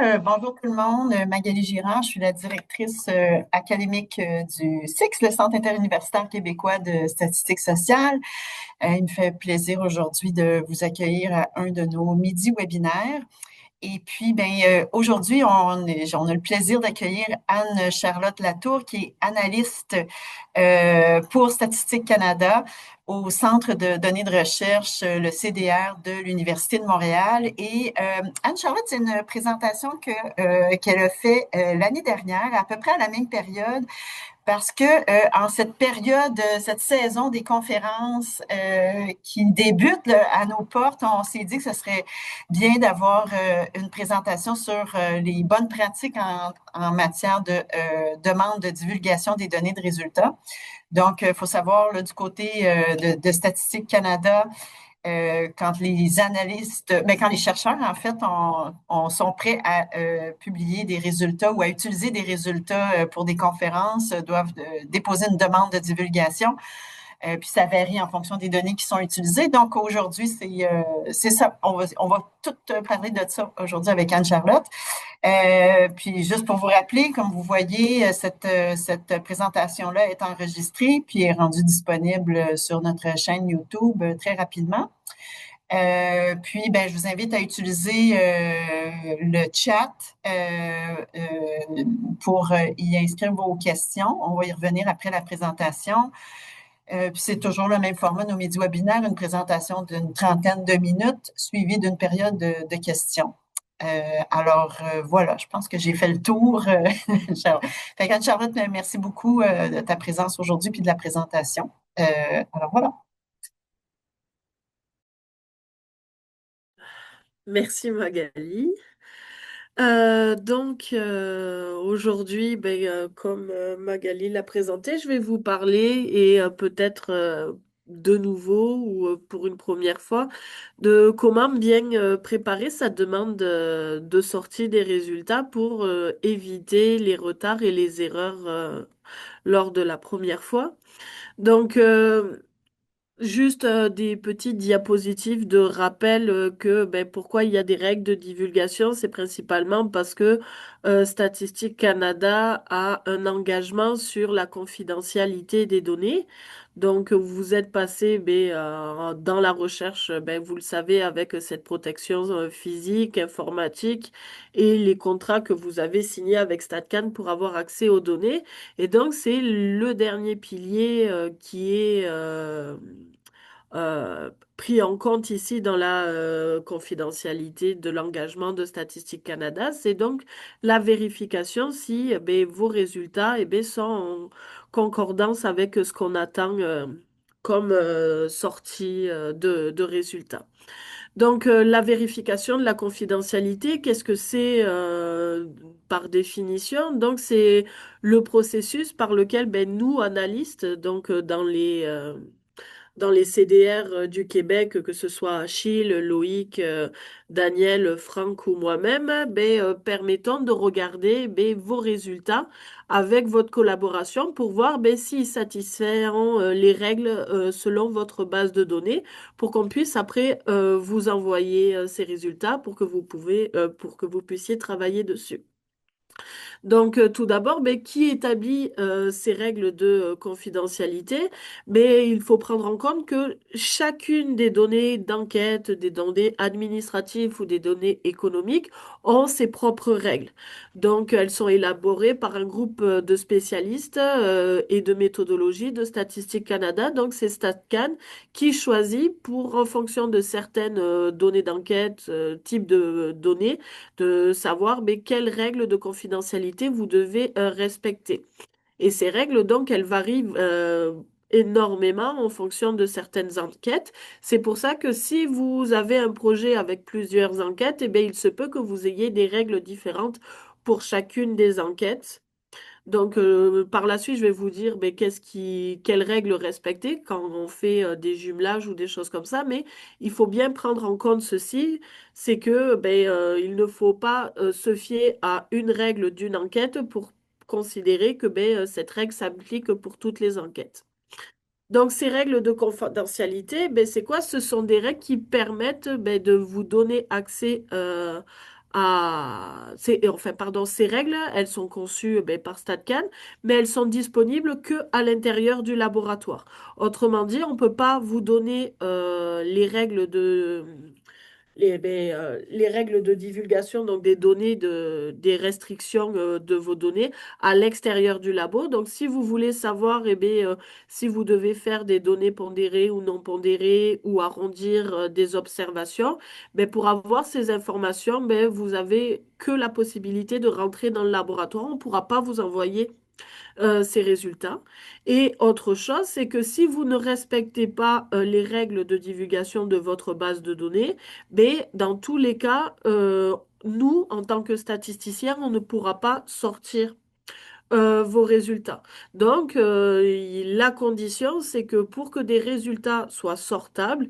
Bonjour tout le monde. Magali Girard, je suis la directrice académique du CIX, le Centre interuniversitaire québécois de statistique sociale. Il me fait plaisir aujourd'hui de vous accueillir à un de nos midi webinaires. Et puis, aujourd'hui, on a le plaisir d'accueillir Anne-Charlotte Latour, qui est analyste pour Statistique Canada au Centre de données de recherche, le CDR de l'Université de Montréal. Et Anne-Charlotte, c'est une présentation qu'elle a fait l'année dernière, à peu près à la même période, parce que en cette période, cette saison des conférences qui débute là, à nos portes, on s'est dit que ce serait bien d'avoir une présentation sur les bonnes pratiques en matière de demande de divulgation des données de résultats. Donc, il faut savoir là, du côté de Statistique Canada, quand les analystes, mais quand les chercheurs, en fait, sont prêts à publier des résultats ou à utiliser des résultats pour des conférences, doivent déposer une demande de divulgation. Puis ça varie en fonction des données qui sont utilisées. Donc aujourd'hui, c'est ça. On va tout parler de ça aujourd'hui avec Anne-Charlotte. Puis juste pour vous rappeler, comme vous voyez, cette présentation-là est enregistrée puis est rendue disponible sur notre chaîne YouTube très rapidement. Puis, je vous invite à utiliser le chat pour y inscrire vos questions. On va y revenir après la présentation. Puis c'est toujours le même format, nos midi webinaires, une présentation d'une trentaine de minutes suivie d'une période de questions. Voilà, je pense que j'ai fait le tour. Fait qu'Anne-Charlotte, merci beaucoup de ta présence aujourd'hui puis de la présentation. Alors voilà. Merci Magali. Aujourd'hui, comme Magali l'a présenté, je vais vous parler et peut-être de nouveau ou pour une première fois de comment bien préparer sa demande de sortie des résultats pour éviter les retards et les erreurs lors de la première fois. Donc, juste des petites diapositives de rappel que pourquoi il y a des règles de divulgation, c'est principalement parce que Statistique Canada a un engagement sur la confidentialité des données. Donc vous êtes passé dans la recherche, vous le savez, avec cette protection physique, informatique et les contrats que vous avez signés avec StatCan pour avoir accès aux données. Et donc, c'est le dernier pilier qui est pris en compte ici dans la confidentialité de l'engagement de Statistique Canada. C'est donc la vérification si vos résultats sont en concordance avec ce qu'on attend comme sortie de résultats. Donc, la vérification de la confidentialité, qu'est-ce que c'est par définition? Donc, c'est le processus par lequel nous, analystes, donc dans les CDR du Québec, que ce soit Achille, Loïc, Daniel, Franck ou moi-même, permettons de regarder vos résultats avec votre collaboration pour voir s'ils satisfont les règles selon votre base de données pour qu'on puisse après vous envoyer ces résultats pour que vous puissiez travailler dessus. Donc, tout d'abord, qui établit ces règles de confidentialité? Mais il faut prendre en compte que chacune des données d'enquête, des données administratives ou des données économiques ont ses propres règles. Donc, elles sont élaborées par un groupe de spécialistes et de méthodologie de Statistique Canada. Donc, c'est StatCan qui choisit en fonction de certaines données d'enquête, type de données, de savoir quelles règles de confidentialité vous devez respecter. Et ces règles, donc, elles varient énormément en fonction de certaines enquêtes. C'est pour ça que si vous avez un projet avec plusieurs enquêtes, il se peut que vous ayez des règles différentes pour chacune des enquêtes. Donc, par la suite, je vais vous dire quelles règles respecter quand on fait des jumelages ou des choses comme ça. Mais il faut bien prendre en compte ceci, c'est que il ne faut pas se fier à une règle d'une enquête pour considérer que cette règle s'applique pour toutes les enquêtes. Donc, ces règles de confidentialité, c'est quoi? Ce sont des règles qui permettent de vous donner accès enfin, pardon, ces règles, elles sont conçues par StatCan, mais elles sont disponibles que à l'intérieur du laboratoire. Autrement dit, on ne peut pas vous donner les règles les règles de divulgation, donc des données, des restrictions de vos données à l'extérieur du labo. Donc, si vous voulez savoir si vous devez faire des données pondérées ou non pondérées ou arrondir des observations, pour avoir ces informations, vous avez que la possibilité de rentrer dans le laboratoire. On ne pourra pas vous envoyer ces résultats. Et autre chose, c'est que si vous ne respectez pas les règles de divulgation de votre base de données, dans tous les cas, nous, en tant que statisticiens, on ne pourra pas sortir vos résultats. Donc, la condition, c'est que pour que des résultats soient sortables,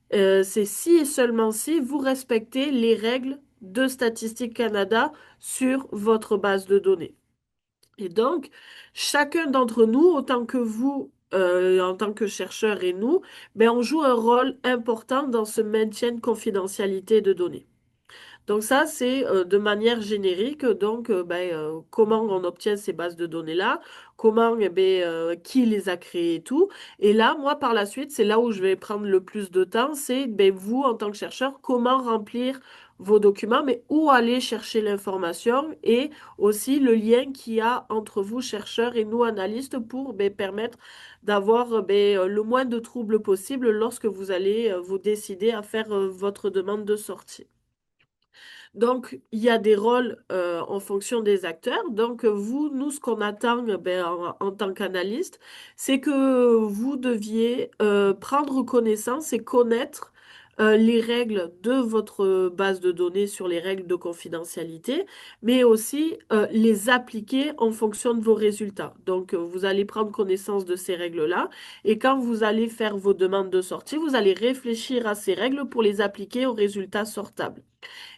c'est si et seulement si vous respectez les règles de Statistique Canada sur votre base de données. Et donc, chacun d'entre nous, autant que vous, en tant que chercheur et nous, on joue un rôle important dans ce maintien de confidentialité de données. Donc ça, c'est de manière générique, donc comment on obtient ces bases de données-là, comment, qui les a créées et tout. Et là, moi, par la suite, c'est là où je vais prendre le plus de temps, c'est vous, en tant que chercheur, comment remplir vos documents, mais où aller chercher l'information et aussi le lien qu'il y a entre vous, chercheurs, et nous, analystes, pour permettre d'avoir le moins de troubles possible lorsque vous allez vous décider à faire votre demande de sortie. Donc, il y a des rôles en fonction des acteurs. Donc, vous, nous, ce qu'on attend en tant qu'analyste, c'est que vous deviez prendre connaissance et connaître les règles de votre base de données sur les règles de confidentialité, mais aussi les appliquer en fonction de vos résultats. Donc, vous allez prendre connaissance de ces règles-là et quand vous allez faire vos demandes de sortie, vous allez réfléchir à ces règles pour les appliquer aux résultats sortables.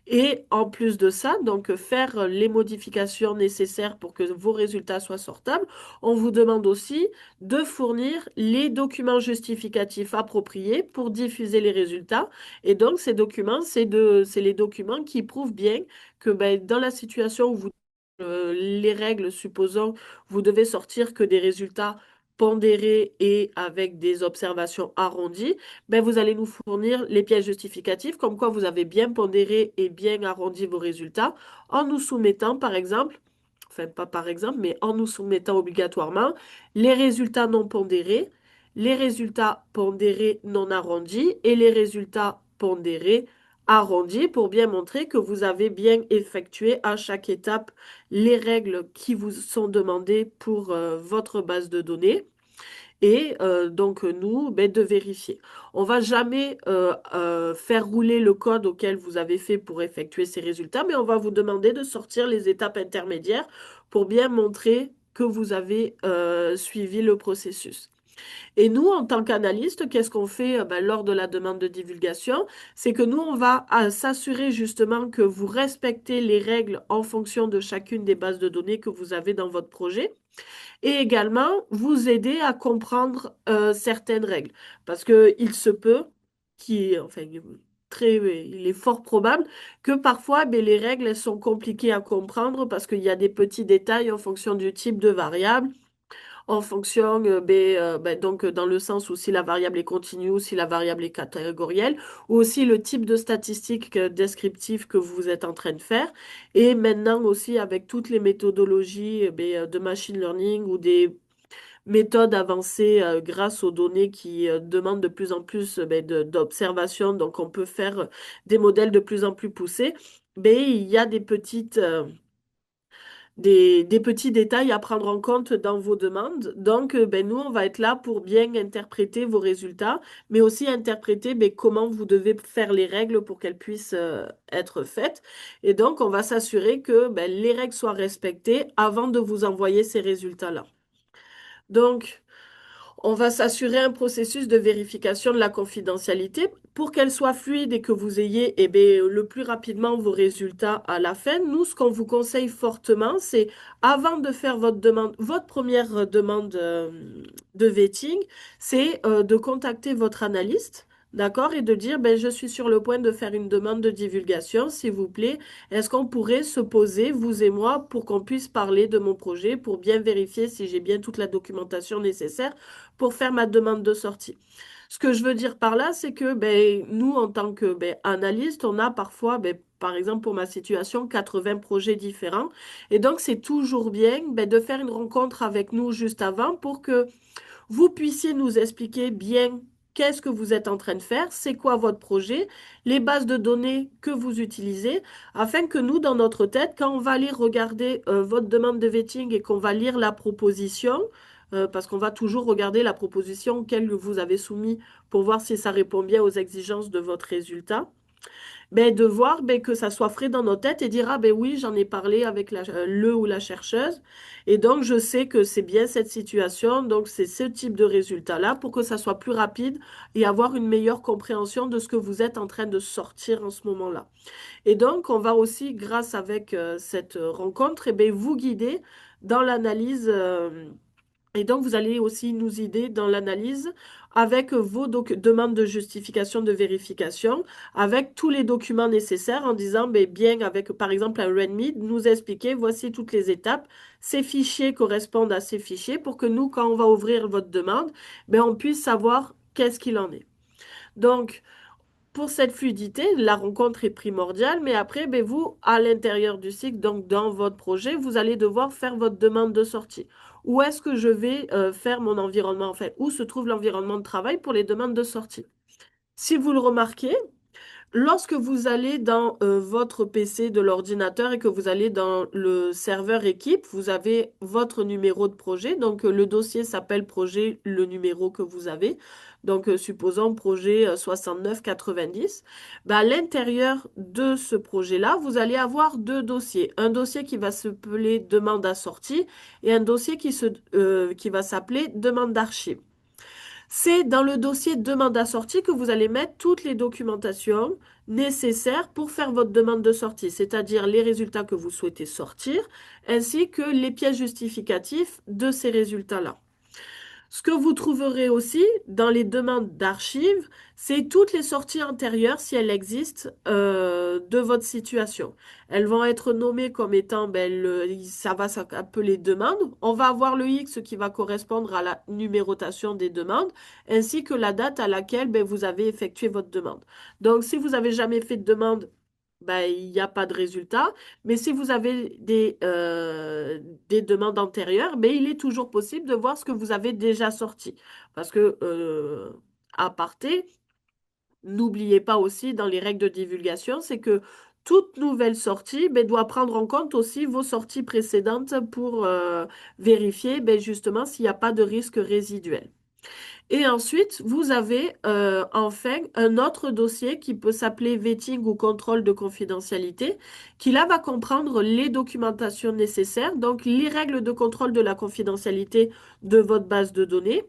Et en plus de ça, donc faire les modifications nécessaires pour que vos résultats soient sortables, on vous demande aussi de fournir les documents justificatifs appropriés pour diffuser les résultats. Et donc ces documents, c'est les documents qui prouvent bien que dans la situation où les règles, supposons, vous devez sortir que des résultats pondérés et avec des observations arrondies, vous allez nous fournir les pièces justificatives, comme quoi vous avez bien pondéré et bien arrondi vos résultats, en nous soumettant, par exemple, enfin pas par exemple, mais en nous soumettant obligatoirement les résultats non pondérés, les résultats pondérés non arrondis et les résultats pondérés arrondis pour bien montrer que vous avez bien effectué à chaque étape les règles qui vous sont demandées pour votre base de données. Et donc, nous, de vérifier. On va jamais faire rouler le code auquel vous avez fait pour effectuer ces résultats, mais on va vous demander de sortir les étapes intermédiaires pour bien montrer que vous avez suivi le processus. Et nous, en tant qu'analystes, qu'est-ce qu'on fait lors de la demande de divulgation? C'est que nous, on va s'assurer justement que vous respectez les règles en fonction de chacune des bases de données que vous avez dans votre projet et également vous aider à comprendre certaines règles. Parce que il se peut enfin, il est fort probable que parfois, les règles, elles sont compliquées à comprendre parce qu'il y a des petits détails en fonction du type de variable, en fonction, donc dans le sens où si la variable est continue ou si la variable est catégorielle, ou aussi le type de statistique descriptive que vous êtes en train de faire. Et maintenant aussi avec toutes les méthodologies de machine learning ou des méthodes avancées grâce aux données qui demandent de plus en plus d'observation, donc on peut faire des modèles de plus en plus poussés, il y a des petits détails à prendre en compte dans vos demandes. Donc, nous, on va être là pour bien interpréter vos résultats, mais aussi interpréter comment vous devez faire les règles pour qu'elles puissent être faites. Et donc, on va s'assurer que les règles soient respectées avant de vous envoyer ces résultats-là. Donc, on va s'assurer un processus de vérification de la confidentialité pour qu'elle soit fluide et que vous ayez le plus rapidement vos résultats à la fin. Nous, ce qu'on vous conseille fortement, c'est avant de faire votre demande, votre première demande de vetting, c'est de contacter votre analyste d'accord, et de dire, ben, je suis sur le point de faire une demande de divulgation, s'il vous plaît. Est-ce qu'on pourrait se poser, vous et moi, pour qu'on puisse parler de mon projet, pour bien vérifier si j'ai bien toute la documentation nécessaire pour faire ma demande de sortie? Ce que je veux dire par là, c'est que ben, nous, en tant que ben, analystes, on a parfois, ben, par exemple pour ma situation, 80 projets différents. Et donc, c'est toujours bien ben, de faire une rencontre avec nous juste avant pour que vous puissiez nous expliquer bien qu'est-ce que vous êtes en train de faire, c'est quoi votre projet, les bases de données que vous utilisez, afin que nous, dans notre tête, quand on va aller regarder votre demande de vetting et qu'on va lire la proposition, parce qu'on va toujours regarder la proposition auquel vous avez soumis pour voir si ça répond bien aux exigences de votre résultat, ben, de voir ben, que ça soit frais dans nos têtes et dire, ah ben oui, j'en ai parlé avec le ou la chercheuse. Et donc, je sais que c'est bien cette situation. Donc, c'est ce type de résultat-là pour que ça soit plus rapide et avoir une meilleure compréhension de ce que vous êtes en train de sortir en ce moment-là. Et donc, on va aussi, grâce avec cette rencontre, eh ben, vous guider dans l'analyse. Et donc, vous allez aussi nous aider dans l'analyse avec vos demandes de justification, de vérification, avec tous les documents nécessaires en disant, ben, bien, avec par exemple un README, nous expliquer, voici toutes les étapes, ces fichiers correspondent à ces fichiers pour que nous, quand on va ouvrir votre demande, ben, on puisse savoir qu'est-ce qu'il en est. Donc, pour cette fluidité, la rencontre est primordiale, mais après, ben, vous, à l'intérieur du cycle, donc dans votre projet, vous allez devoir faire votre demande de sortie. Où est-ce que je vais faire mon environnement, en fait? Où se trouve l'environnement de travail pour les demandes de sortie? Si vous le remarquez, lorsque vous allez dans votre PC de l'ordinateur et que vous allez dans le serveur équipe, vous avez votre numéro de projet. Donc, le dossier s'appelle projet, le numéro que vous avez. Donc, supposons projet 6990. Ben, à l'intérieur de ce projet-là, vous allez avoir deux dossiers. Un dossier qui va s'appeler demande à sortie et un dossier qui va s'appeler demande d'archives. C'est dans le dossier demande à sortie que vous allez mettre toutes les documentations nécessaires pour faire votre demande de sortie, c'est-à-dire les résultats que vous souhaitez sortir, ainsi que les pièces justificatives de ces résultats-là. Ce que vous trouverez aussi dans les demandes d'archives, c'est toutes les sorties antérieures, si elles existent, de votre situation. Elles vont être nommées comme étant, ben, ça va s'appeler demande. On va avoir le X qui va correspondre à la numérotation des demandes, ainsi que la date à laquelle, ben, vous avez effectué votre demande. Donc, si vous avez jamais fait de demande, ben, il n'y a pas de résultat. Mais si vous avez des demandes antérieures, ben, il est toujours possible de voir ce que vous avez déjà sorti. Parce que, à parté, n'oubliez pas aussi dans les règles de divulgation, c'est que toute nouvelle sortie ben, doit prendre en compte aussi vos sorties précédentes pour vérifier ben, justement s'il n'y a pas de risque résiduel. Et ensuite, vous avez enfin un autre dossier qui peut s'appeler vetting ou contrôle de confidentialité, qui là va comprendre les documentations nécessaires, donc les règles de contrôle de la confidentialité de votre base de données,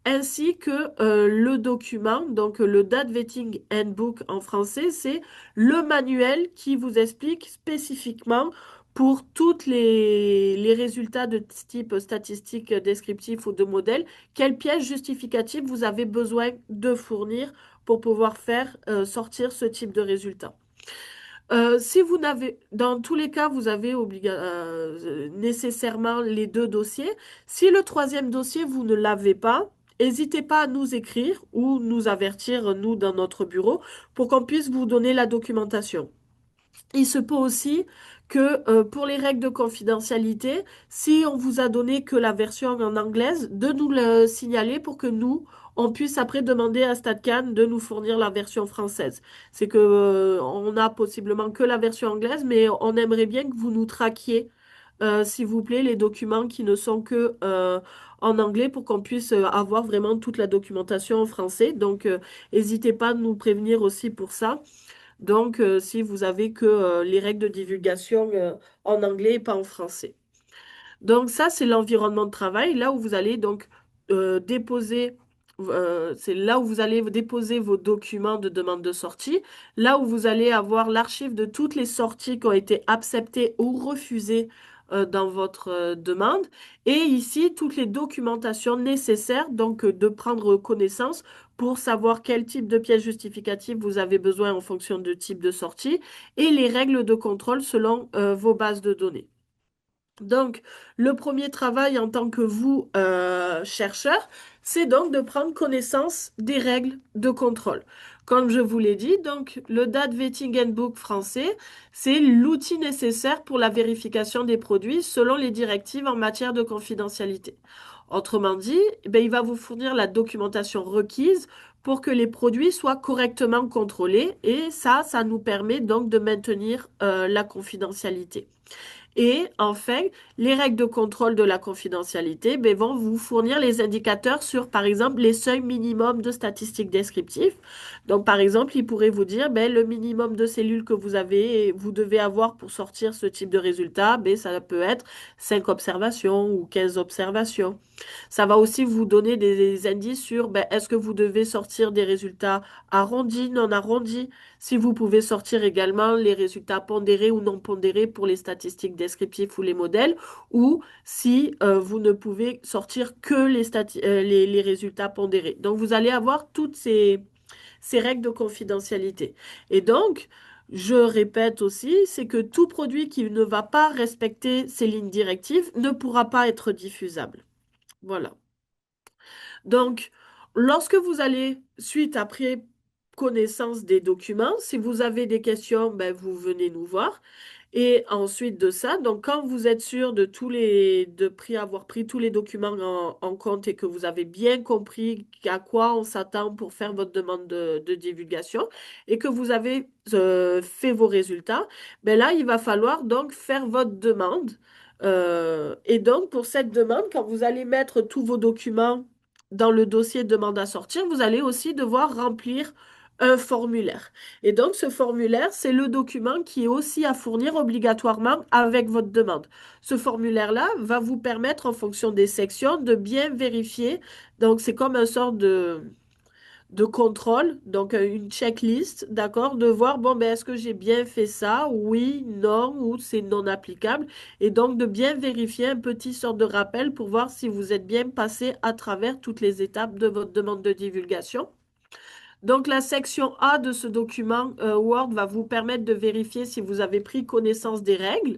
ainsi que le document, donc le Data Vetting Handbook en français, c'est le manuel qui vous explique spécifiquement pour tous les résultats de type statistique descriptif ou de modèle, quelles pièces justificatives vous avez besoin de fournir pour pouvoir faire sortir ce type de résultat. Si vous n'avez, dans tous les cas, vous avez nécessairement les deux dossiers. Si le troisième dossier, vous ne l'avez pas, n'hésitez pas à nous écrire ou nous avertir, nous, dans notre bureau, pour qu'on puisse vous donner la documentation. Il se peut aussi que pour les règles de confidentialité, si on vous a donné que la version en anglaise, de nous le signaler pour que nous, on puisse après demander à StatCan de nous fournir la version française. C'est que on a possiblement que la version anglaise, mais on aimerait bien que vous nous traquiez, s'il vous plaît, les documents qui ne sont que en anglais pour qu'on puisse avoir vraiment toute la documentation en français. Donc, n'hésitez pas à nous prévenir aussi pour ça. Donc, si vous avez que les règles de divulgation en anglais et pas en français. Donc, ça, c'est l'environnement de travail, là où vous allez donc déposer, c'est là où vous allez déposer vos documents de demande de sortie, là où vous allez avoir l'archive de toutes les sorties qui ont été acceptées ou refusées dans votre demande. Et ici, toutes les documentations nécessaires, donc de prendre connaissance pour savoir quel type de pièce justificative vous avez besoin en fonction de type de sortie et les règles de contrôle selon vos bases de données. Donc, le premier travail en tant que vous, chercheur, c'est donc de prendre connaissance des règles de contrôle. Comme je vous l'ai dit, donc le Data Vetting Handbook français, c'est l'outil nécessaire pour la vérification des produits selon les directives en matière de confidentialité. Autrement dit, ben, il va vous fournir la documentation requise pour que les produits soient correctement contrôlés et ça nous permet donc de maintenir la confidentialité. Et enfin, les règles de contrôle de la confidentialité ben, vont vous fournir les indicateurs sur, par exemple, les seuils minimums de statistiques descriptives. Donc, par exemple, il pourrait vous dire, ben, le minimum de cellules que vous avez, vous devez avoir pour sortir ce type de résultat, ben, ça peut être 5 observations ou 15 observations. Ça va aussi vous donner des indices sur, ben, est-ce que vous devez sortir des résultats arrondis, non arrondis, si vous pouvez sortir également les résultats pondérés ou non pondérés pour les statistiques descriptives ou les modèles, ou si vous ne pouvez sortir que les résultats pondérés. Donc, vous allez avoir toutes ces règles de confidentialité. Et donc, je répète aussi, c'est que tout produit qui ne va pas respecter ces lignes directives ne pourra pas être diffusable. Voilà. Donc, lorsque vous allez, suite après connaissance des documents, si vous avez des questions, ben, vous venez nous voir. Et ensuite de ça, donc quand vous êtes sûr de avoir pris tous les documents en compte et que vous avez bien compris à quoi on s'attend pour faire votre demande de divulgation et que vous avez fait vos résultats, ben là, il va falloir donc faire votre demande. Et donc, pour cette demande, quand vous allez mettre tous vos documents dans le dossier demande à sortir, vous allez aussi devoir remplir un formulaire. Et donc, ce formulaire, c'est le document qui est aussi à fournir obligatoirement avec votre demande. Ce formulaire-là va vous permettre, en fonction des sections, de bien vérifier. Donc, c'est comme un sort de contrôle, donc une checklist, d'accord, de voir, bon, ben, est-ce que j'ai bien fait ça? Oui, non, ou c'est non applicable. Et donc, de bien vérifier un petit sort de rappel pour voir si vous êtes bien passé à travers toutes les étapes de votre demande de divulgation. Donc, la section A de ce document Word va vous permettre de vérifier si vous avez pris connaissance des règles.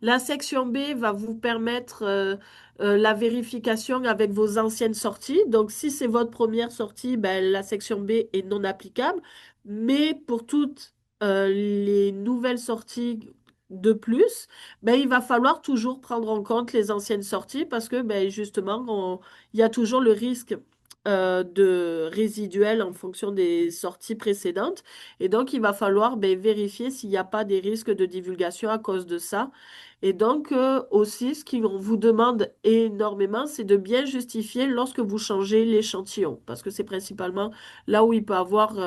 La section B va vous permettre la vérification avec vos anciennes sorties. Donc, si c'est votre première sortie, ben, la section B est non applicable. Mais pour toutes les nouvelles sorties de plus, ben, il va falloir toujours prendre en compte les anciennes sorties parce que ben, justement, il y a toujours le risque de résiduel en fonction des sorties précédentes. Et donc, il va falloir ben, vérifier s'il n'y a pas des risques de divulgation à cause de ça. Et donc, aussi, ce qu'on vous demande énormément, c'est de bien justifier lorsque vous changez l'échantillon, parce que c'est principalement là où il peut avoir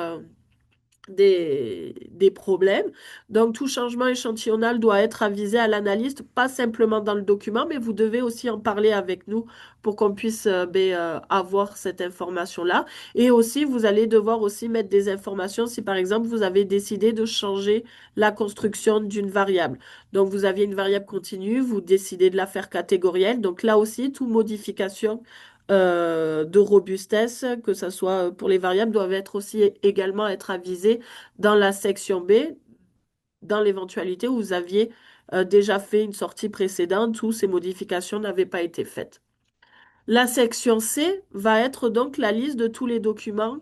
des problèmes. Donc, tout changement échantillonnal doit être avisé à l'analyste, pas simplement dans le document, mais vous devez aussi en parler avec nous pour qu'on puisse avoir cette information-là. Et aussi, vous allez devoir aussi mettre des informations si, par exemple, vous avez décidé de changer la construction d'une variable. Donc, vous aviez une variable continue, vous décidez de la faire catégorielle. Donc, là aussi, toute modification de robustesse, que ce soit pour les variables, doivent être aussi également être avisées dans la section B, dans l'éventualité où vous aviez déjà fait une sortie précédente où ces modifications n'avaient pas été faites. La section C va être donc la liste de tous les documents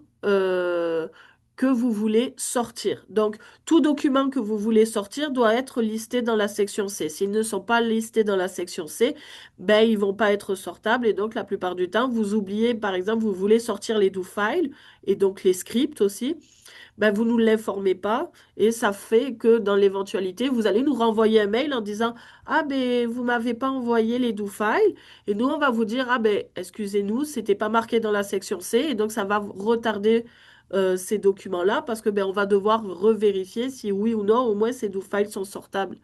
que vous voulez sortir. Donc, tout document que vous voulez sortir doit être listé dans la section C. S'ils ne sont pas listés dans la section C, ben, ils vont pas être sortables. Et donc, la plupart du temps, vous oubliez, par exemple, vous voulez sortir les do files et donc les scripts aussi ben, vous ne nous l'informez pas et ça fait que dans l'éventualité, vous allez nous renvoyer un mail en disant, ah ben vous m'avez pas envoyé les do files et nous on va vous dire, ah ben excusez-nous, c'était pas marqué dans la section C et donc ça va retarder ces documents-là parce que ben on va devoir revérifier si oui ou non au moins ces do files sont sortables.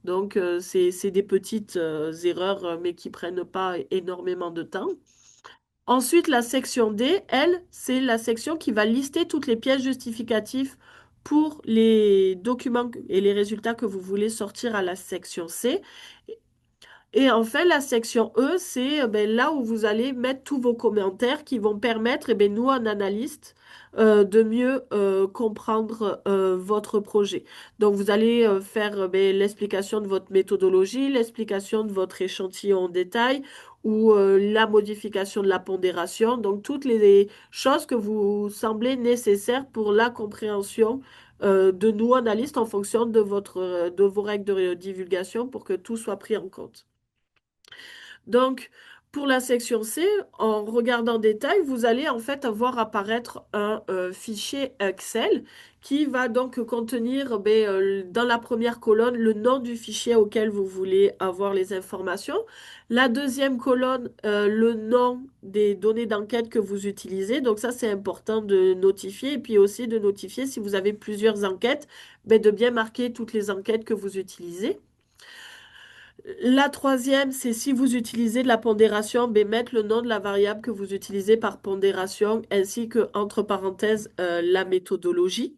Donc c'est des petites erreurs mais qui prennent pas énormément de temps. Ensuite, la section D, elle, c'est la section qui va lister toutes les pièces justificatives pour les documents et les résultats que vous voulez sortir à la section C. Et enfin, la section E, c'est ben, là où vous allez mettre tous vos commentaires qui vont permettre, ben, nous, en analyste, de mieux comprendre votre projet. Donc, vous allez faire ben, l'explication de votre méthodologie, l'explication de votre échantillon en détail ou la modification de la pondération. Donc, toutes les choses que vous semblez nécessaires pour la compréhension de nous, analystes, en fonction de de vos règles de divulgation pour que tout soit pris en compte. Donc, pour la section C, en regardant en détail, vous allez en fait voir apparaître un fichier Excel qui va donc contenir dans la première colonne le nom du fichier auquel vous voulez avoir les informations. La deuxième colonne, le nom des données d'enquête que vous utilisez. Donc ça, c'est important de notifier et puis aussi de notifier si vous avez plusieurs enquêtes, de bien marquer toutes les enquêtes que vous utilisez. La troisième, c'est si vous utilisez de la pondération, ben, mettre le nom de la variable que vous utilisez par pondération ainsi que, entre parenthèses, la méthodologie.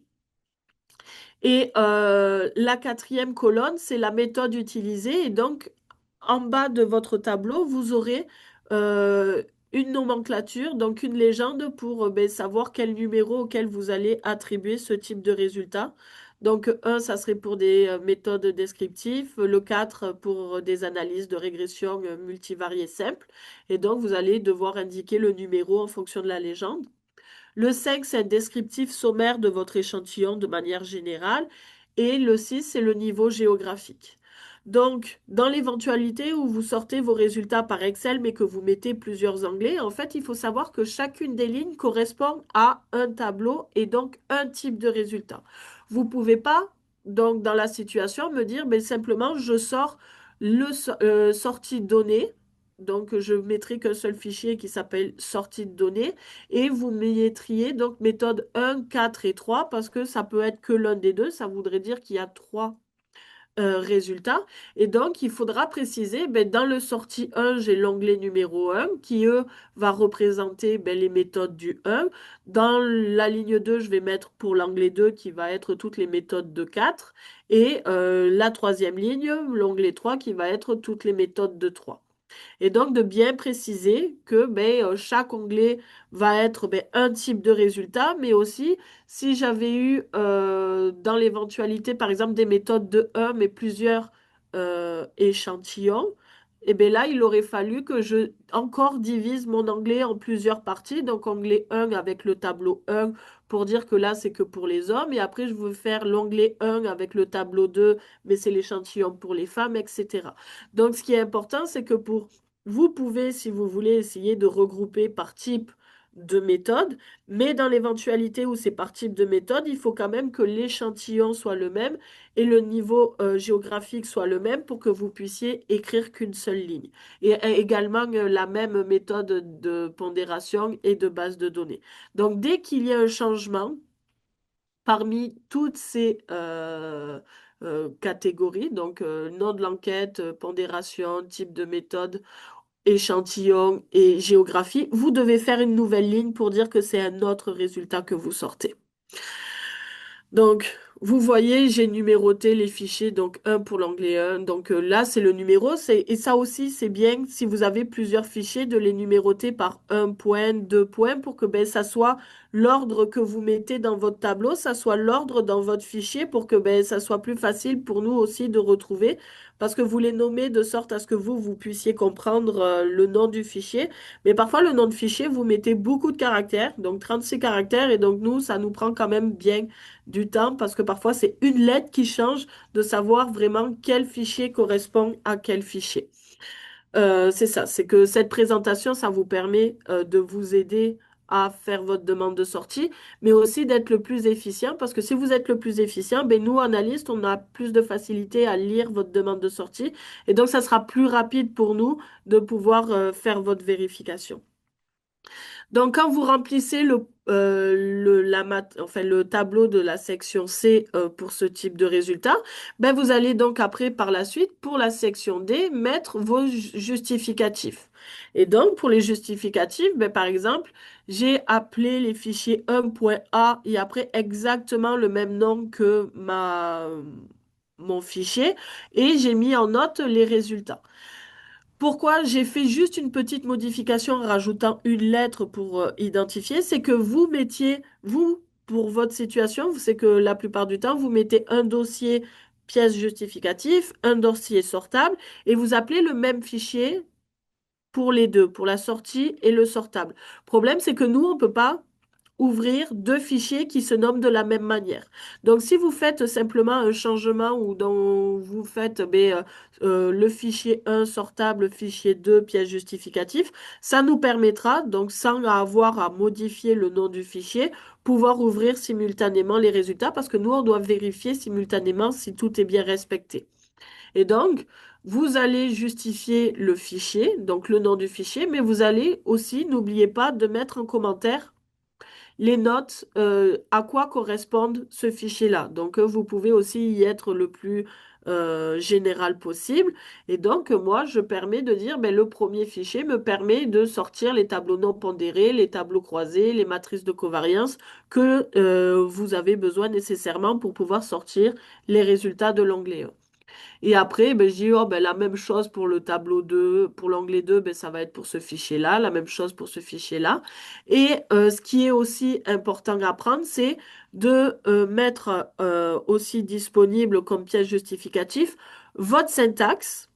Et la quatrième colonne, c'est la méthode utilisée. Et donc, en bas de votre tableau, vous aurez euh, une nomenclature, donc une légende pour ben, savoir quel numéro auquel vous allez attribuer ce type de résultat. Donc, un, ça serait pour des méthodes descriptives, le 4 pour des analyses de régression multivariées simples. Et donc, vous allez devoir indiquer le numéro en fonction de la légende. Le 5, c'est un descriptif sommaire de votre échantillon de manière générale. Et le 6, c'est le niveau géographique. Donc, dans l'éventualité où vous sortez vos résultats par Excel, mais que vous mettez plusieurs onglets, en fait, il faut savoir que chacune des lignes correspond à un tableau et donc un type de résultat. Vous ne pouvez pas, donc, dans la situation, me dire, mais simplement, je sors sortie données. Donc, je mettrai qu'un seul fichier qui s'appelle sortie de données et vous mettriez donc méthode 1, 4 et 3 parce que ça peut être que l'un des deux. Ça voudrait dire qu'il y a trois résultats. Et donc, il faudra préciser, dans le sortie 1, j'ai l'onglet numéro 1 qui, eux, va représenter les méthodes du 1. Dans la ligne 2, je vais mettre pour l'onglet 2 qui va être toutes les méthodes de 4. Et la troisième ligne, l'onglet 3 qui va être toutes les méthodes de 3. Et donc de bien préciser que chaque onglet va être un type de résultat, mais aussi si j'avais eu dans l'éventualité, par exemple, des méthodes de un, mais plusieurs échantillons, et bien là, il aurait fallu que je encore divise mon onglet en plusieurs parties. Donc onglet 1 avec le tableau 1 pour dire que là, c'est que pour les hommes. Et après, je veux faire l'onglet 1 avec le tableau 2, mais c'est l'échantillon pour les femmes, etc. Donc, ce qui est important, c'est que vous pouvez, si vous voulez, essayer de regrouper par type de méthode, mais dans l'éventualité où c'est par type de méthode, il faut quand même que l'échantillon soit le même et le niveau géographique soit le même pour que vous puissiez écrire qu'une seule ligne. Et également la même méthode de pondération et de base de données. Donc, dès qu'il y a un changement, parmi toutes ces catégories, donc nom de l'enquête, pondération, type de méthode, échantillon et géographie, vous devez faire une nouvelle ligne pour dire que c'est un autre résultat que vous sortez. Donc, vous voyez, j'ai numéroté les fichiers, donc un pour l'onglet 1. Donc là, c'est le numéro. Et ça aussi, c'est bien si vous avez plusieurs fichiers de les numéroter par un point, deux points pour que ça soit l'ordre que vous mettez dans votre tableau, ça soit l'ordre dans votre fichier pour que ça soit plus facile pour nous aussi de retrouver. Parce que vous les nommez de sorte à ce que vous puissiez comprendre le nom du fichier. Mais parfois, le nom de fichier, vous mettez beaucoup de caractères, donc 36 caractères, et donc nous, ça nous prend quand même bien du temps parce que parfois c'est une lettre qui change de savoir vraiment quel fichier correspond à quel fichier. C'est ça, c'est que cette présentation, ça vous permet de vous aider à faire votre demande de sortie, mais aussi d'être le plus efficient parce que si vous êtes le plus efficient, nous, analystes, on a plus de facilité à lire votre demande de sortie et donc ça sera plus rapide pour nous de pouvoir faire votre vérification. Donc, quand vous remplissez enfin, le tableau de la section C pour ce type de résultat, vous allez donc après, par la suite, pour la section D, mettre vos justificatifs. Et donc, pour les justificatifs, par exemple, j'ai appelé les fichiers 1.a et après exactement le même nom que mon fichier et j'ai mis en note les résultats. Pourquoi j'ai fait juste une petite modification en rajoutant une lettre pour identifier, c'est que vous mettiez, vous, pour votre situation, c'est que la plupart du temps, vous mettez un dossier pièce justificatif, un dossier sortable, et vous appelez le même fichier pour les deux, pour la sortie et le sortable. Problème, c'est que nous, on ne peut pas ouvrir deux fichiers qui se nomment de la même manière. Donc, si vous faites simplement un changement ou dont vous faites le fichier 1 sortable, le fichier 2 pièce justificatif, ça nous permettra, donc sans avoir à modifier le nom du fichier, pouvoir ouvrir simultanément les résultats parce que nous, on doit vérifier simultanément si tout est bien respecté. Et donc, vous allez justifier le fichier, donc le nom du fichier, mais vous allez aussi, n'oubliez pas de mettre en commentaire les notes, à quoi correspondent ce fichier-là. Donc, vous pouvez aussi y être le plus général possible. Et donc, moi, je permets de dire, ben, le premier fichier me permet de sortir les tableaux non pondérés, les tableaux croisés, les matrices de covariance que vous avez besoin nécessairement pour pouvoir sortir les résultats de l'onglet 1. Et après, ben, je dis, oh, ben, la même chose pour le tableau 2, pour l'onglet 2, ben, ça va être pour ce fichier-là, la même chose pour ce fichier-là. Et ce qui est aussi important à prendre, c'est de mettre aussi disponible comme pièce justificative votre syntaxe.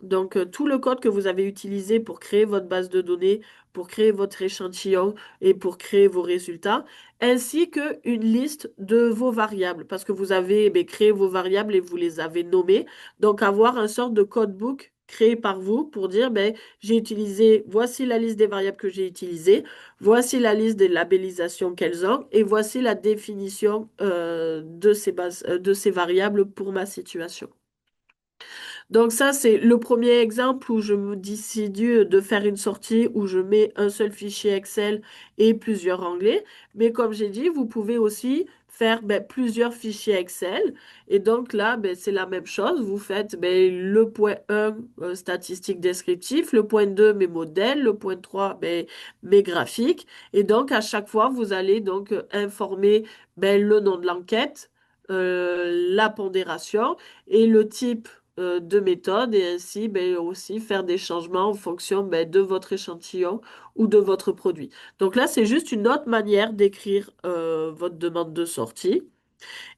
Donc, tout le code que vous avez utilisé pour créer votre base de données, pour créer votre échantillon et pour créer vos résultats, ainsi qu'une liste de vos variables, parce que vous avez créé vos variables et vous les avez nommées. Donc, avoir un sorte de codebook créé par vous pour dire, ben, j'ai utilisé, voici la liste des variables que j'ai utilisées, voici la liste des labellisations qu'elles ont, et voici la définition de ces variables pour ma situation. Donc ça, c'est le premier exemple où je me décide de faire une sortie où je mets un seul fichier Excel et plusieurs onglets. Mais comme j'ai dit, vous pouvez aussi faire plusieurs fichiers Excel. Et donc là, c'est la même chose. Vous faites le point 1, statistique descriptif, le point 2, mes modèles, le point 3, mes graphiques. Et donc, à chaque fois, vous allez donc informer le nom de l'enquête, la pondération et le type de méthode et ainsi aussi faire des changements en fonction de votre échantillon ou de votre produit. Donc là, c'est juste une autre manière d'écrire votre demande de sortie.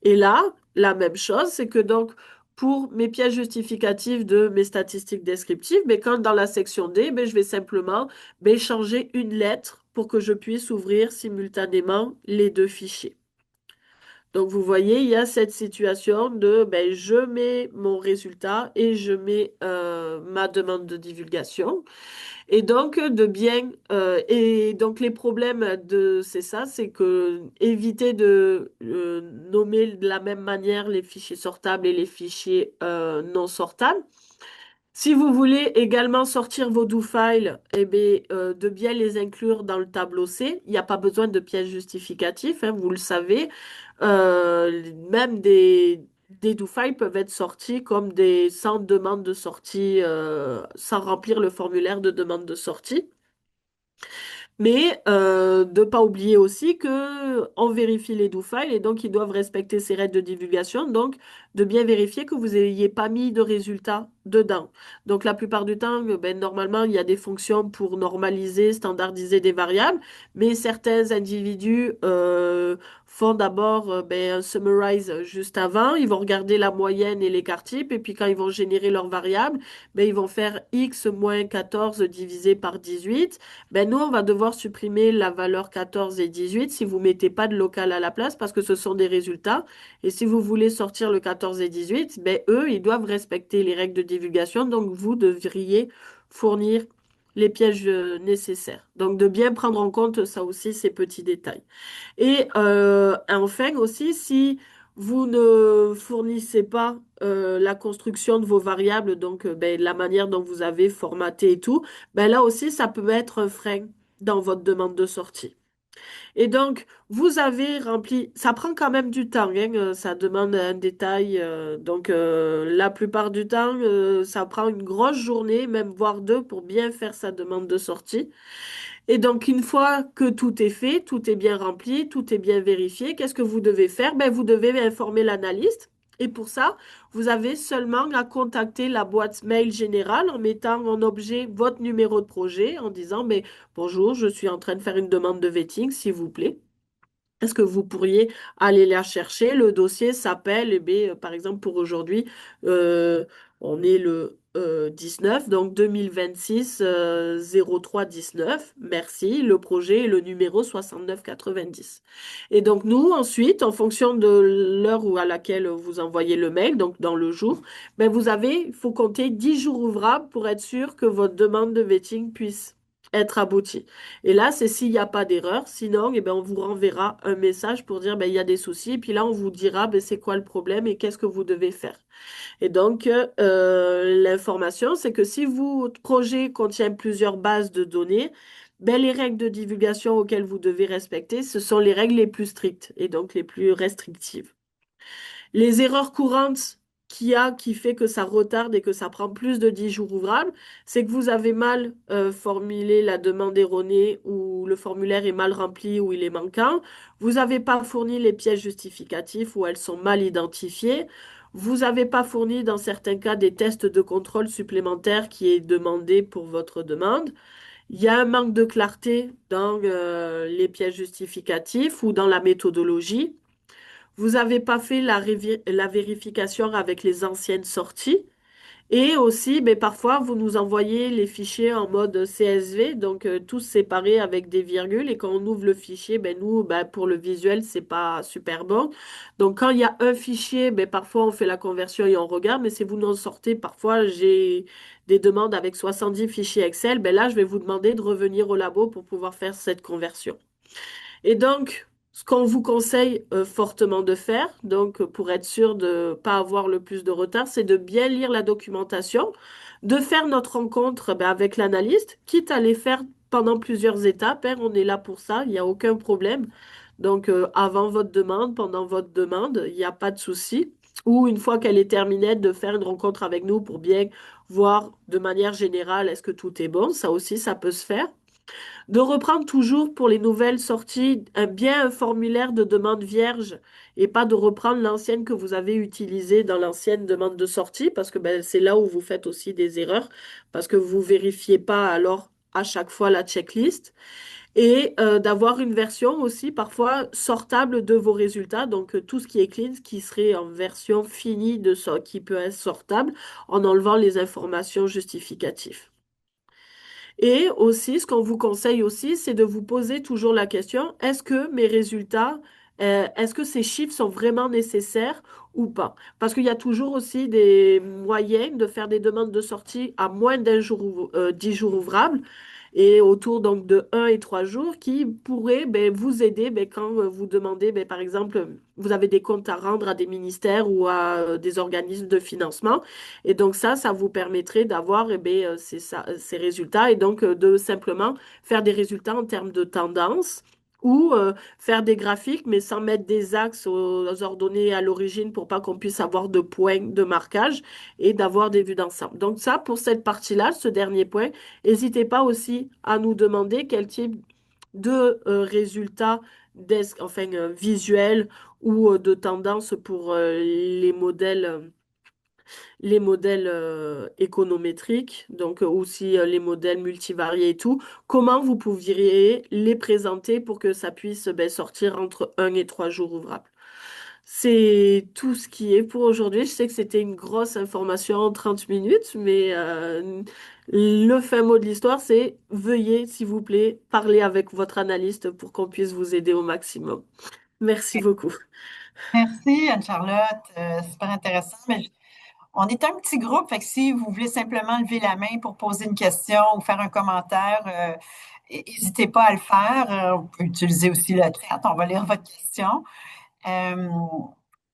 Et là, la même chose, c'est que donc pour mes pièces justificatives de mes statistiques descriptives, mais quand dans la section D, je vais simplement changer une lettre pour que je puisse ouvrir simultanément les deux fichiers. Donc, vous voyez, il y a cette situation de je mets mon résultat et je mets ma demande de divulgation. Et donc, et donc les problèmes de c'est ça, c'est que éviter de nommer de la même manière les fichiers sortables et les fichiers non sortables. Si vous voulez également sortir vos do-files, de bien les inclure dans le tableau C. Il n'y a pas besoin de pièces justificatives, hein, vous le savez. Même des do-files peuvent être sortis comme des sans demande de sortie, sans remplir le formulaire de demande de sortie. Mais de ne pas oublier aussi que on vérifie les do files et donc ils doivent respecter ces règles de divulgation. Donc, de bien vérifier que vous n'ayez pas mis de résultats dedans. Donc, la plupart du temps, normalement, il y a des fonctions pour normaliser, standardiser des variables, mais certains individus font d'abord un summarize juste avant. Ils vont regarder la moyenne et l'écart type et puis quand ils vont générer leurs variables, ils vont faire x moins 14 divisé par 18. Nous, on va devoir supprimer la valeur 14 et 18 si vous mettez pas de local à la place parce que ce sont des résultats. Et si vous voulez sortir le 14 et 18, eux, ils doivent respecter les règles de divulgation. Donc, vous devriez fournir les pièges nécessaires. Donc, de bien prendre en compte ça aussi, ces petits détails. Et enfin aussi, si vous ne fournissez pas la construction de vos variables, donc la manière dont vous avez formaté et tout, là aussi, ça peut être un frein dans votre demande de sortie. Et donc, vous avez rempli, ça prend quand même du temps, hein, ça demande un détail. Donc, la plupart du temps, ça prend une grosse journée, même voire deux, pour bien faire sa demande de sortie. Et donc, une fois que tout est fait, tout est bien rempli, tout est bien vérifié, qu'est-ce que vous devez faire? Vous devez informer l'analyste. Et pour ça, vous avez seulement à contacter la boîte mail générale en mettant en objet votre numéro de projet en disant, mais bonjour, je suis en train de faire une demande de vetting, s'il vous plaît. Est-ce que vous pourriez aller la chercher? Le dossier s'appelle, eh bien, par exemple, pour aujourd'hui, euh, on est le 19, donc 2026 03 19. Merci. Le projet est le numéro 6990. Et donc, nous, ensuite, en fonction de l'heure à laquelle vous envoyez le mail, donc dans le jour, ben, il faut compter 10 jours ouvrables pour être sûr que votre demande de vetting puisse être aboutie. Et là, c'est s'il n'y a pas d'erreur. Sinon, eh ben, on vous renverra un message pour dire ben, il y a des soucis. Et puis là, on vous dira ben, c'est quoi le problème et qu'est-ce que vous devez faire. Et donc, l'information, c'est que si votre projet contient plusieurs bases de données, ben, les règles de divulgation auxquelles vous devez respecter, ce sont les règles les plus strictes et donc les plus restrictives. Les erreurs courantes qu'il y a qui fait que ça retarde et que ça prend plus de 10 jours ouvrables, c'est que vous avez mal formulé la demande erronée ou le formulaire est mal rempli ou il est manquant. Vous n'avez pas fourni les pièces justificatives ou elles sont mal identifiées. Vous n'avez pas fourni dans certains cas des tests de contrôle supplémentaires qui est demandé pour votre demande. Il y a un manque de clarté dans les pièces justificatives ou dans la méthodologie. Vous n'avez pas fait la vérification avec les anciennes sorties. Et aussi, ben, parfois, vous nous envoyez les fichiers en mode CSV, donc tous séparés avec des virgules. Et quand on ouvre le fichier, ben, nous, ben, pour le visuel, c'est pas super bon. Donc, quand il y a un fichier, ben, parfois, on fait la conversion et on regarde. Mais si vous nous en sortez, parfois, j'ai des demandes avec 70 fichiers Excel. Ben, là, je vais vous demander de revenir au labo pour pouvoir faire cette conversion. Et donc, ce qu'on vous conseille fortement de faire, donc pour être sûr de ne pas avoir le plus de retard, c'est de bien lire la documentation, de faire notre rencontre ben, avec l'analyste, quitte à les faire pendant plusieurs étapes, hein, on est là pour ça, il n'y a aucun problème. Donc, avant votre demande, pendant votre demande, il n'y a pas de souci. Ou une fois qu'elle est terminée, de faire une rencontre avec nous pour bien voir de manière générale est-ce que tout est bon. Ça aussi, ça peut se faire. De reprendre toujours pour les nouvelles sorties bien un formulaire de demande vierge et pas de reprendre l'ancienne que vous avez utilisée dans l'ancienne demande de sortie parce que ben, c'est là où vous faites aussi des erreurs parce que vous vérifiez pas alors à chaque fois la checklist et d'avoir une version aussi parfois sortable de vos résultats donc tout ce qui est clean qui serait en version finie de ça qui peut être sortable en enlevant les informations justificatives. Et aussi, ce qu'on vous conseille aussi, c'est de vous poser toujours la question, est-ce que mes résultats, est-ce que ces chiffres sont vraiment nécessaires ou pas? Parce qu'il y a toujours aussi des moyens de faire des demandes de sortie à moins d'un jour, 10 jours ouvrables et autour donc de 1 et 3 jours qui pourraient ben, vous aider ben, quand vous demandez, ben, par exemple, vous avez des comptes à rendre à des ministères ou à des organismes de financement. Et donc ça vous permettrait d'avoir eh bien, ces résultats et donc de simplement faire des résultats en termes de tendance ou faire des graphiques, mais sans mettre des axes aux ordonnées à l'origine pour pas qu'on puisse avoir de points de marquage et d'avoir des vues d'ensemble. Donc ça, pour cette partie-là, ce dernier point, n'hésitez pas aussi à nous demander quel type de résultats enfin, visuels ou de tendance pour les modèles économétriques, donc aussi les modèles multivariés et tout, comment vous pourriez les présenter pour que ça puisse ben, sortir entre 1 et 3 jours ouvrables. C'est tout ce qui est pour aujourd'hui. Je sais que c'était une grosse information en 30 minutes, mais le fin mot de l'histoire, c'est veuillez, s'il vous plaît, parler avec votre analyste pour qu'on puisse vous aider au maximum. Merci beaucoup. Merci, Anne-Charlotte. Super intéressant. Mais on est un petit groupe, fait que si vous voulez simplement lever la main pour poser une question ou faire un commentaire, n'hésitez pas à le faire. Vous pouvez utiliser aussi le chat. On va lire votre question. Euh,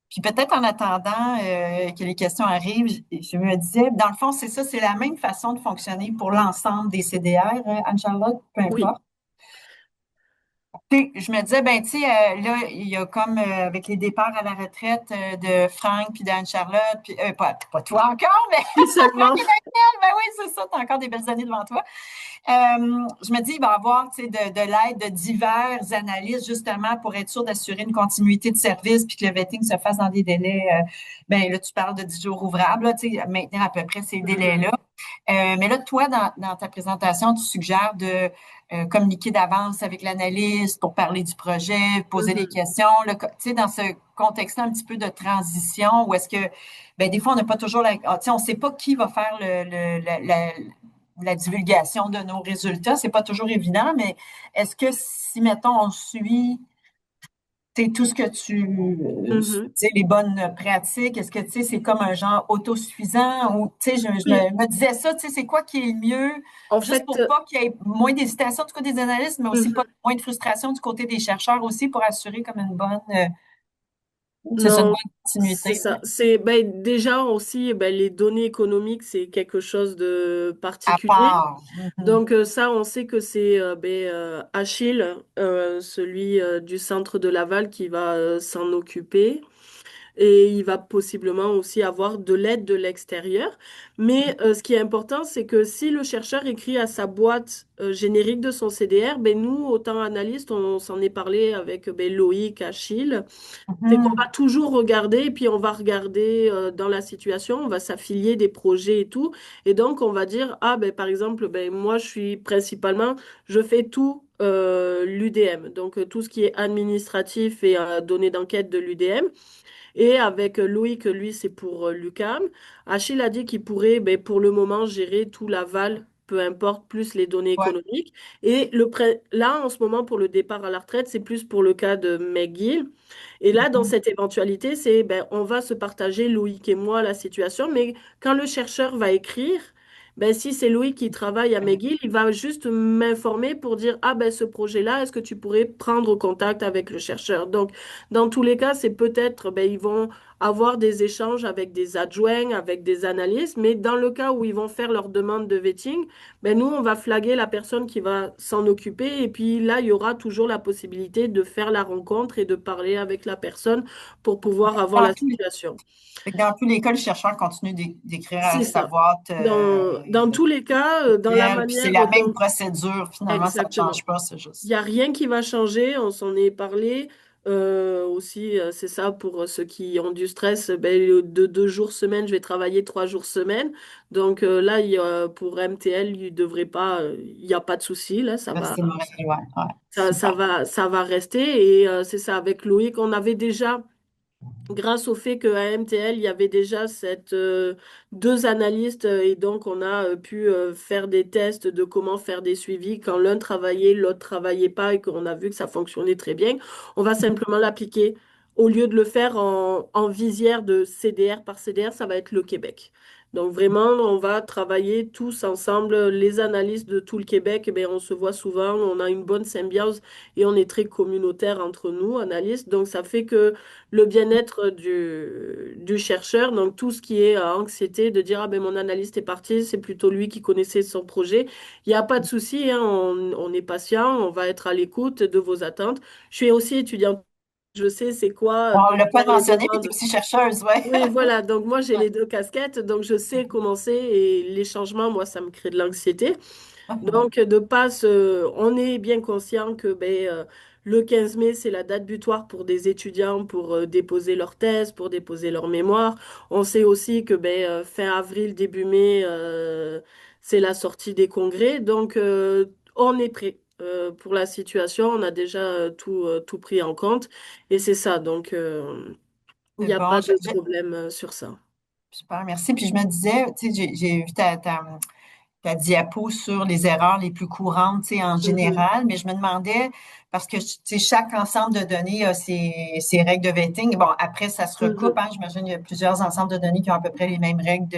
Puis peut-être en attendant que les questions arrivent, je me disais, dans le fond, c'est ça, c'est la même façon de fonctionner pour l'ensemble des CDR, Anne-Charlotte, peu Oui. importe. Je me disais, ben, tu sais, là, il y a comme avec les départs à la retraite de Franck puis d'Anne-Charlotte, puis pas toi encore, mais Si Franck seulement. et Daniel, ben oui, c'est ça, t'as encore des belles années devant toi. Je me dis, il va y avoir, tu sais, de l'aide de divers analystes, justement, pour être sûr d'assurer une continuité de service puis que le vetting se fasse dans des délais, ben là, tu parles de 10 jours ouvrables, là, tu sais, maintenir à peu près ces Mhm. délais-là. Mais là, toi, dans ta présentation, tu suggères de communiquer d'avance avec l'analyste pour parler du projet, poser des Mhm. questions. Tu sais, dans ce contexte-là, un petit peu de transition, où est-ce que, ben, des fois, on n'a pas toujours tu sais, on ne sait pas qui va faire la divulgation de nos résultats. C'est pas toujours évident, mais est-ce que si, mettons, on suit tout ce que tu Mhm. sais, les bonnes pratiques, est-ce que tu sais, c'est comme un genre autosuffisant ou tu sais, je Oui, me disais ça, tu sais, c'est quoi qui est le mieux, en juste fait, pour pas qu'il y ait moins d'hésitation du côté des analystes, mais aussi pas mhm. moins de frustration du côté des chercheurs aussi pour assurer comme une bonne, c'est ça, une Non, bonne c'est continuité. ça. C'est ben, déjà aussi ben, les données économiques, c'est quelque chose de À particulier. part. Mhm. Donc ça, on sait que c'est Achille, celui du centre de Laval, qui va s'en occuper. Et il va possiblement aussi avoir de l'aide de l'extérieur. Mais ce qui est important, c'est que si le chercheur écrit à sa boîte générique de son CDR, ben nous, autant analystes, on s'en est parlé avec ben, Loïc, Achille, c'est qu'on va Mhm. toujours regarder et puis on va regarder dans la situation, on va s'affilier des projets et tout. Et donc, on va dire, ah, ben, par exemple, ben, moi, je suis principalement, je fais tout l'UDM, donc tout ce qui est administratif et données d'enquête de l'UDM. Et avec Loïc, lui, c'est pour l'UQAM. Achille a dit qu'il pourrait, ben, pour le moment, gérer tout l'aval, peu importe, plus les données Ouais. économiques. Et là, en ce moment, pour le départ à la retraite, c'est plus pour le cas de McGill. Et là, dans Mhm. cette éventualité, c'est, ben, on va se partager, Loïc et moi, la situation. Mais quand le chercheur va écrire, ben, si c'est Loïc qui travaille à McGill, il va juste m'informer pour dire, ah ben ce projet-là, est-ce que tu pourrais prendre contact avec le chercheur? Donc, dans tous les cas, c'est peut-être, ben, ils vont avoir des échanges avec des adjoints, avec des analystes, mais dans le cas où ils vont faire leur demande de vetting, ben, nous, on va flaguer la personne qui va s'en occuper, et puis là, il y aura toujours la possibilité de faire la rencontre et de parler avec la personne pour pouvoir avoir Dans la tous, situation. fait que dans tous les cas, le chercheur continue d'écrire à C'est sa ça. boîte Dans tous les cas, dans la puis c'est manière la même dont... procédure, finalement, ça ne change Exactement. pas, c'est Il n'y juste. a rien qui va changer, on s'en est parlé. Aussi, c'est ça pour ceux qui ont du stress, ben, de 2 jours semaine, je vais travailler 3 jours semaine. Donc là, pour MTL, il devrait pas, il n'y a pas de souci, là, Restez Montréal, ouais, ouais, super. ça va rester. Et c'est ça, avec Loïc, on avait déjà grâce au fait qu'à MTL, il y avait déjà deux analystes et donc on a pu faire des tests de comment faire des suivis quand l'un travaillait, l'autre travaillait pas et qu'on a vu que ça fonctionnait très bien. On va simplement l'appliquer. Au lieu de le faire en visière de CDR par CDR, ça va être le Québec. Donc vraiment, on va travailler tous ensemble, les analystes de tout le Québec, eh bien, on se voit souvent, on a une bonne symbiose et on est très communautaire entre nous, analystes. Donc ça fait que le bien-être du chercheur, donc tout ce qui est anxiété, de dire, ah ben mon analyste est parti, c'est plutôt lui qui connaissait son projet. Il n'y a pas de souci, hein, on est patient, on va être à l'écoute de vos attentes. Je suis aussi étudiante, je sais c'est quoi On ne l'a pas faire les mentionné, mais tu es demandes. aussi chercheuse, ouais. Oui, voilà, donc moi j'ai Ouais. les deux casquettes, donc je sais comment c'est et les changements, moi ça me crée de l'anxiété. Donc, de passe, on est bien conscient que le 15 mai, c'est la date butoir pour des étudiants pour déposer leur thèse, pour déposer leur mémoire. On sait aussi que fin avril, début mai, c'est la sortie des congrès. Donc, on est prêt pour la situation. On a déjà tout pris en compte. Et c'est ça. Donc, il C'est n'y a bon, pas de problème sur ça. super, merci. Puis je me disais, tu sais, j'ai vu ta diapo sur les erreurs les plus courantes, tu sais, en Mhm, général, mais je me demandais, parce que, tu sais, chaque ensemble de données a ses règles de vetting. Bon, après, ça se recoupe, mhm, hein, j'imagine qu'il y a plusieurs ensembles de données qui ont à peu près les mêmes règles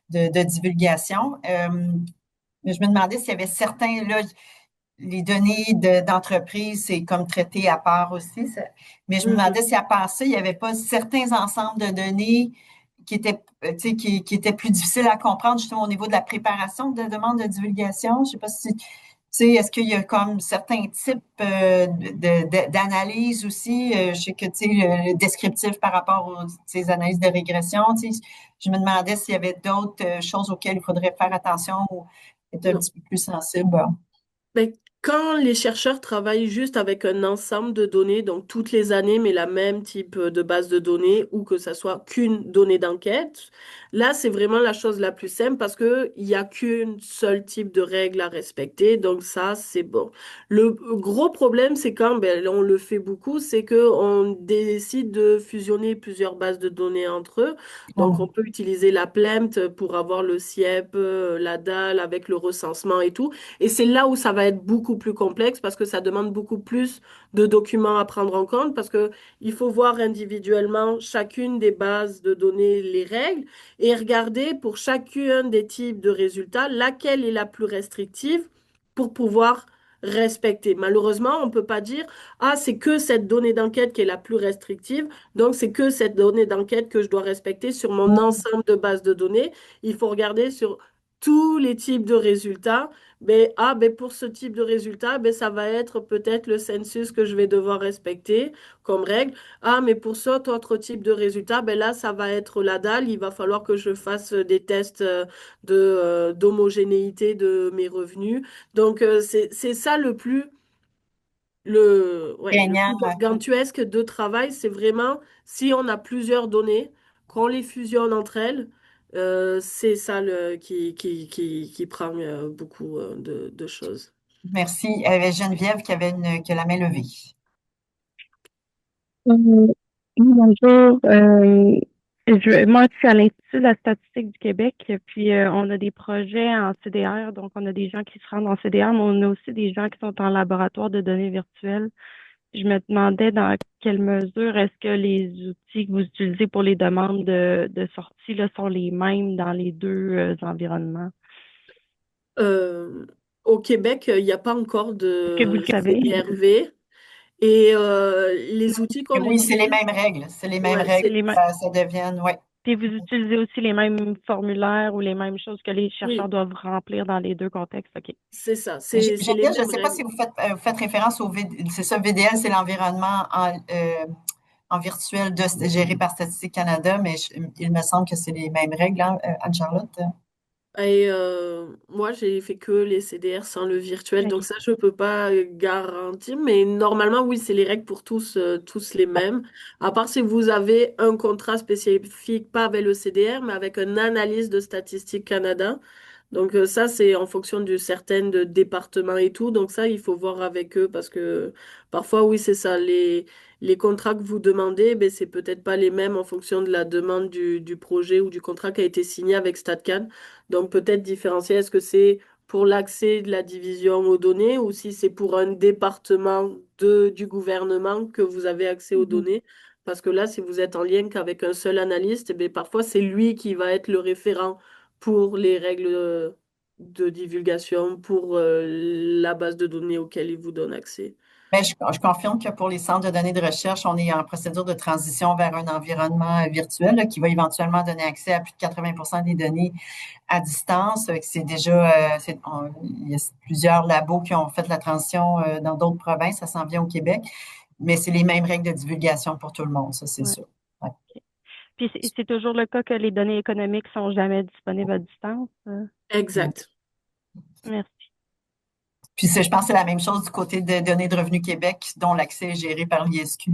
de divulgation. Mais je me demandais s'il y avait certains, là, les données d'entreprise, c'est comme traité à part aussi. Mais je me demandais mhm. si à part ça, il n'y avait pas certains ensembles de données qui étaient, tu sais, qui étaient plus difficiles à comprendre justement au niveau de la préparation de la demande de divulgation. Je sais pas sais, est-ce qu'il y a comme certains types d'analyses aussi? Je sais que, tu sais, le descriptif par rapport aux ces analyses de régression, tu sais, je me demandais s'il y avait d'autres choses auxquelles il faudrait faire attention ou être un Non. petit peu plus sensible. Ben, quand les chercheurs travaillent juste avec un ensemble de données, donc toutes les années, mais la même type de base de données, ou que ça soit qu'une donnée d'enquête, là, c'est vraiment la chose la plus simple parce que il y a qu'une seule type de règle à respecter, donc ça, c'est bon. Le gros problème, c'est quand ben, on le fait beaucoup, c'est que on décide de fusionner plusieurs bases de données entre eux. Donc, on Mhm. peut utiliser la PLEMT pour avoir le CIEP, la DAL avec le recensement et tout. Et c'est là où ça va être beaucoup plus complexe parce que ça demande beaucoup plus de documents à prendre en compte parce que il faut voir individuellement chacune des bases de données, les règles et regarder pour chacun des types de résultats laquelle est la plus restrictive pour pouvoir respecter. Malheureusement, on ne peut pas dire, ah, c'est que cette donnée d'enquête qui est la plus restrictive, donc c'est que cette donnée d'enquête que je dois respecter sur mon ensemble de bases de données. Il faut regarder sur tous les types de résultats ben, pour ce type de résultat, ben, ça va être peut-être le census que je vais devoir respecter comme règle. Ah, mais pour cet autre type de résultat, ben là, ça va être la dalle. Il va falloir que je fasse des tests d'homogénéité de mes revenus. Donc, c'est ça le plus Gagnant, gargantuesque de travail. C'est vraiment si on a plusieurs données, qu'on les fusionne entre elles. C'est ça qui prend beaucoup de choses. merci. Il y avait Geneviève qui a la main levée. Euh, Bonjour. Moi, je suis à l'Institut de la statistique du Québec, puis on a des projets en CDR, donc on a des gens qui se rendent en CDR, mais on a aussi des gens qui sont en laboratoire de données virtuelles. Je me demandais dans quelle mesure est-ce que les outils que vous utilisez pour les demandes de sortie là, sont les mêmes dans les deux environnements. Euh, Au Québec, il n'y a pas encore Est-ce que vous de le savez? CDRV et les outils Et qu'on oui, c'est les utilise, mêmes règles. C'est les mêmes ouais, C'est règles. les mêmes. Ça devienne, ouais. Puis vous utilisez aussi les mêmes formulaires ou les mêmes choses que les chercheurs oui, doivent remplir dans les deux contextes. OK. c'est ça, c'est les Geneviève, je ne mêmes sais pas règles. si vous faites référence au c'est ça, VDL, c'est l'environnement en virtuel géré par Statistique Canada, mais il me semble que c'est les mêmes règles, hein, Anne-Charlotte. Et moi, j'ai fait que les CDR sans le virtuel, donc OK. ça, je peux pas garantir. Mais normalement, oui, c'est les règles pour tous, tous les mêmes. À part si vous avez un contrat spécifique, pas avec le CDR, mais avec un analyste de Statistique Canada. Donc ça, c'est en fonction du certain de département et tout. Donc ça, il faut voir avec eux parce que parfois, oui, c'est ça. Les contrats que vous demandez, ben, c'est peut-être pas les mêmes en fonction de la demande du projet ou du contrat qui a été signé avec StatCan. Donc peut-être différencier, est-ce que c'est pour l'accès de la division aux données ou si c'est pour un département du gouvernement que vous avez accès aux Mhm. données. Parce que là, si vous êtes en lien qu'avec un seul analyste, eh bien, parfois c'est lui qui va être le référent pour les règles de divulgation, pour la base de données auxquelles il vous donne accès. Ben, je confirme que pour les centres de données de recherche, on est en procédure de transition vers un environnement virtuel là, qui va éventuellement donner accès à plus de 80% des données à distance. C'est déjà, il y a plusieurs labos qui ont fait la transition dans d'autres provinces. Ça s'en vient au Québec, mais c'est les mêmes règles de divulgation pour tout le monde, ça, c'est Ouais. sûr. Ouais. OK. Puis c'est toujours le cas que les données économiques sont jamais disponibles à distance. Exact. Merci. Puis je pense que c'est la même chose du côté des données de Revenu Québec, dont l'accès est géré par l'ISQ.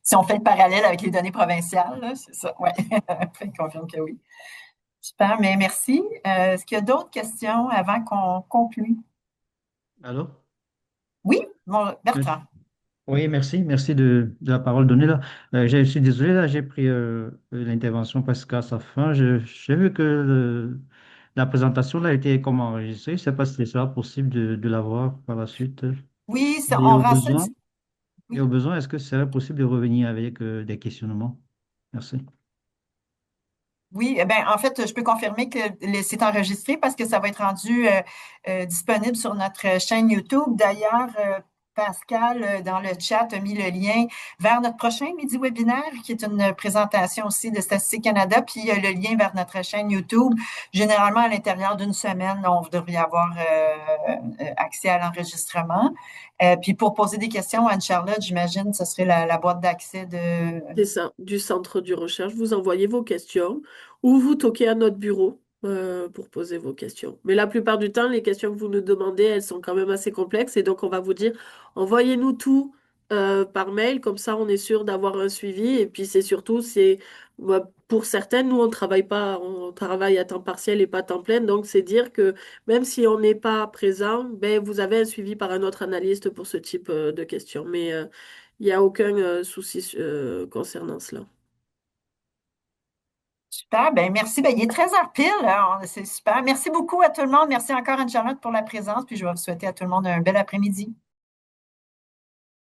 Si on fait le parallèle avec les données provinciales, là, c'est ça. Oui, je confirme que oui. Super, mais merci. Est-ce qu'il y a d'autres questions avant qu'on conclue? Allô? Oui, bon, Oui, Bertrand. oui, merci. Merci de la parole donnée là. Je suis désolé, là, j'ai pris l'intervention presque à sa fin. J'ai vu que la présentation là, a été comme enregistrée. Je ne sais pas si c'est ça possible de la voir par la suite. Oui, Et on au rend ça. besoin, et Oui. au besoin, est-ce que ce serait possible de revenir avec des questionnements? Merci. Oui, eh ben, en fait, je peux confirmer que c'est enregistré parce que ça va être rendu disponible sur notre chaîne YouTube. D'ailleurs, Pascal, dans le chat, a mis le lien vers notre prochain midi webinaire, qui est une présentation aussi de Statistique Canada, puis le lien vers notre chaîne YouTube. Généralement, à l'intérieur d'une semaine, on devrait avoir accès à l'enregistrement. Puis pour poser des questions, Anne-Charlotte, j'imagine, ce serait la boîte d'accès de... C'est ça, du centre du recherche. Vous envoyez vos questions ou vous toquez à notre bureau pour poser vos questions. Mais la plupart du temps, les questions que vous nous demandez, elles sont quand même assez complexes et donc on va vous dire, envoyez-nous tout par mail, comme ça on est sûr d'avoir un suivi. Et puis c'est surtout, pour certaines, nous on travaille pas, on travaille à temps partiel et pas à temps plein, donc c'est dire que même si on n'est pas présent, ben vous avez un suivi par un autre analyste pour ce type de questions. Mais il n'y a aucun souci concernant cela. Super, ben merci. Ben, il est 13h pile, hein. C'est super. Merci beaucoup à tout le monde. Merci encore, Anne-Charlotte, pour la présence. Puis je vais vous souhaiter à tout le monde un bel après-midi.